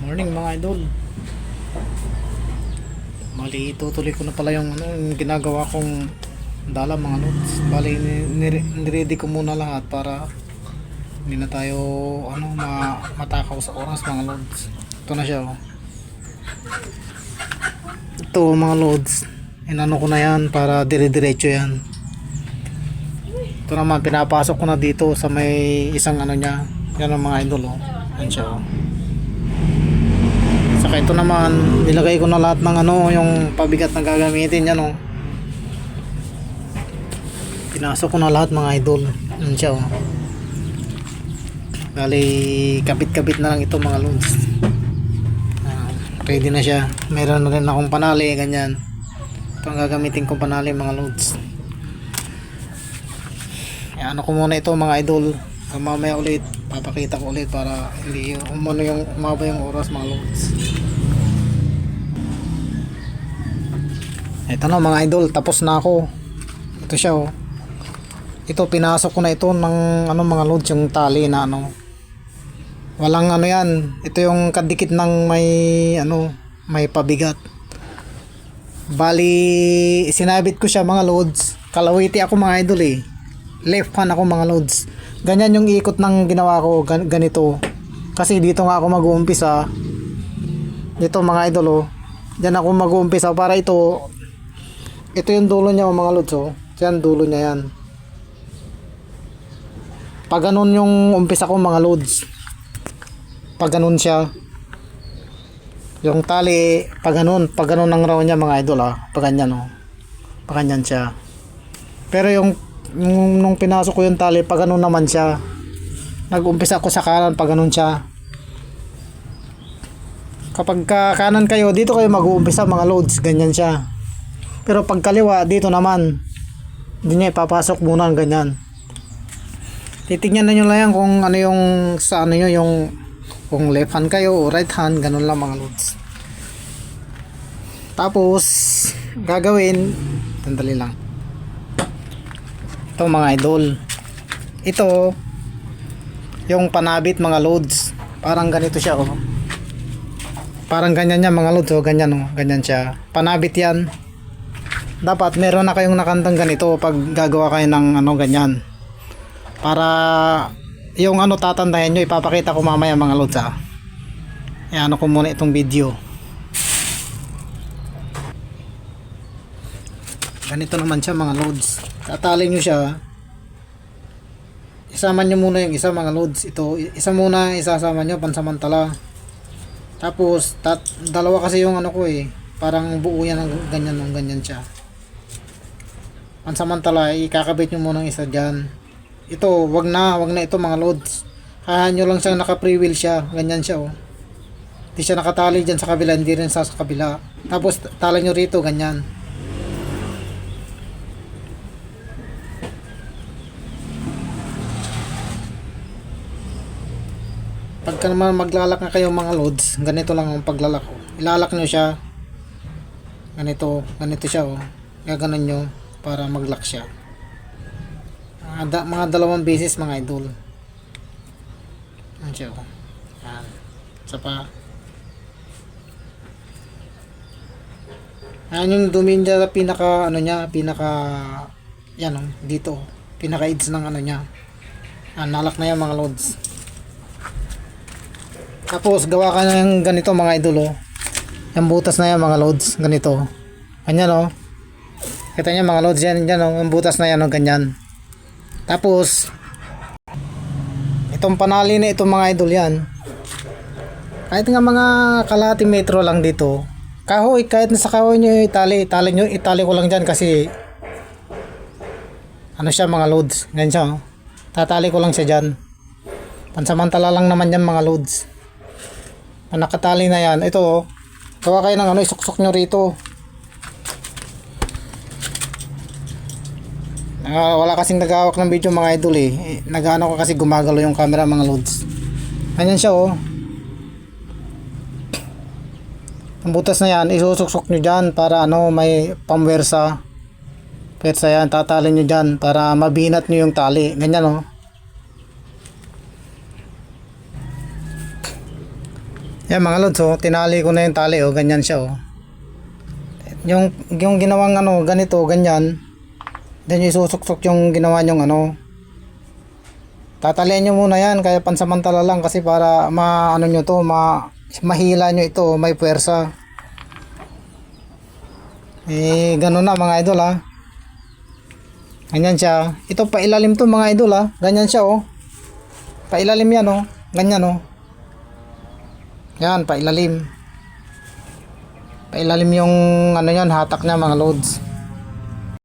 Morning mga idol. Bali tutuloy ko na pala yung yung ginagawa kong dala mga lods. Bali niready ko muna lahat para hindi na tayo matakaw sa oras mga lods. Ito na siya oh. Ito mga lods. Inano ko na yan para dire-diretso yan. Ito naman pinapasok ko na dito sa may isang niya. Yan ang mga idol oh. Yan siya oh. Saka ito naman nilagay ko na lahat ng yung pabigat na gagamitin yan oh. Pinasok ko na lahat mga idol. Yan siya oh. Bali kabit-kabit na lang ito mga lods. Ready na siya. Meron na rin akong panali ganyan. Ito ang gagamitin kong panali mga lods. Ano ko muna ito mga idol. Mamaya ulit papakita ko ulit para hindi umaba yung oras mga lods. Ito na mga idol, tapos na ako. Ito siya oh. Ito pinasok ko na ito ng mga loads, yung tali na walang yan. Ito yung kadikit ng may pabigat. Bali sinabit ko siya mga loads. Kalawiti ako mga idol eh. Left hand ako mga loads. Ganyan yung ikot ng ginawa ko, ganito. Kasi dito nga ako mag-uumpisa. Dito mga idol oh. Diyan ako mag-uumpisa para ito yung dulo niya mga lods oh. Diyan dulo niya yan. Pag ganun yung umpisa ko mga lods. Pag ganun siya. Yung tali pag ganun ang raw niya mga idol ah. Pag ganyan oh. Pag ganyan siya. Pero nung pinasok ko yung tali pag ganun naman siya. Nag-umpisa ko sa kanan pag ganun siya. Kapag kanan kayo dito kayo mag-uumpisa mga loads, ganyan siya. Pero pag kaliwa dito naman hindi niya ipapasok muna ng ganyan. Titingnan na nyo lang kung yung sa nyo yung kung left hand kayo o right hand, ganun lang mga loads. Tapos gagawin sandali lang. Ito mga idol, ito yung panabit mga loads. Parang ganito siya oh. Parang ganyan niya mga loads oh. Ganyan oh. Ganyan siya. Panabit yan. Dapat meron na kayong nakandang ganito pag gagawa kayo ng ganyan. Para yung tatandayan nyo, ipapakita ko mamaya mga loads ah. Ko muna itong video. Ganito naman siya mga loads. Tatali nyo siya. Isama nyo muna yung isa mga loads. Ito, isa muna isasama nyo pansamantala. Tapos dalawa kasi yung ko eh. Parang buo yan ng ganyan siya. Pansamantala ikakabit nyo muna ng isa dyan. Ito, wag na ito mga loads. Hahan nyo lang siyang naka free wheel siya. Ganyan siya oh. Hindi siya nakatali dyan sa kabila, hindi rin sa kabila. Tapos tali nyo rito ganyan. Pagka naman maglalak na kayo mga loads, ganito lang ang paglalak oh. Ilalak nyo siya. Ganito siya oh. Gaganon nyo para maglock siya. Mga dalawang beses mga idol. Yan siya oh. Yan. Isa pa. Yan yung dumi niya pinaka yan oh, dito. Pinaka edge ng niya. Nalak na yan mga loads. Tapos gawa ka ng ganito mga idol oh. Yung butas na yan mga loads, ganito. Ganyan oh. Kita niyo mga loads yan oh, yung butas na yan oh, ganyan. Tapos itong panali na itong mga idol yan. Kahit nga mga kalahating metro lang dito. Kahoy, kahit nasa kahoy nyo itali ko lang dyan kasi siya mga loads. Ganyan siya oh. Tatali ko lang siya dyan. Pansamantala lang naman yan mga loads. Nakatali na yan. Ito oh. Gawa kayo ng isuksok nyo rito. Wala kasing nagahawak ng video mga idol eh. Nagano ko kasi gumagalo yung camera mga loads. Ganyan siya oh. Ang butas na yan isusuksok nyo dyan para may pamwersa. Pwersa yan, tatali nyo dyan para mabinat nyo yung tali. Ganyan oh. Yan mga lods, oh, tinali ko na yung tali, oh, ganyan siya, oh. Yung ginawang ano, ganito, ganyan. Then yung isusuksok yung ginawa nyong ano. Tatalian nyo muna yan, kaya pansamantala lang kasi para ano nyo to, mahila nyo ito, may puwersa. Eh, ganun na mga idol ha. Ganyan siya. Ito pailalim to mga idol ha. Ganyan siya oh. Pailalim yan oh. Ganyan oh. Yan, pailalim. Pailalim yung ano yan, hatak niya mga loads.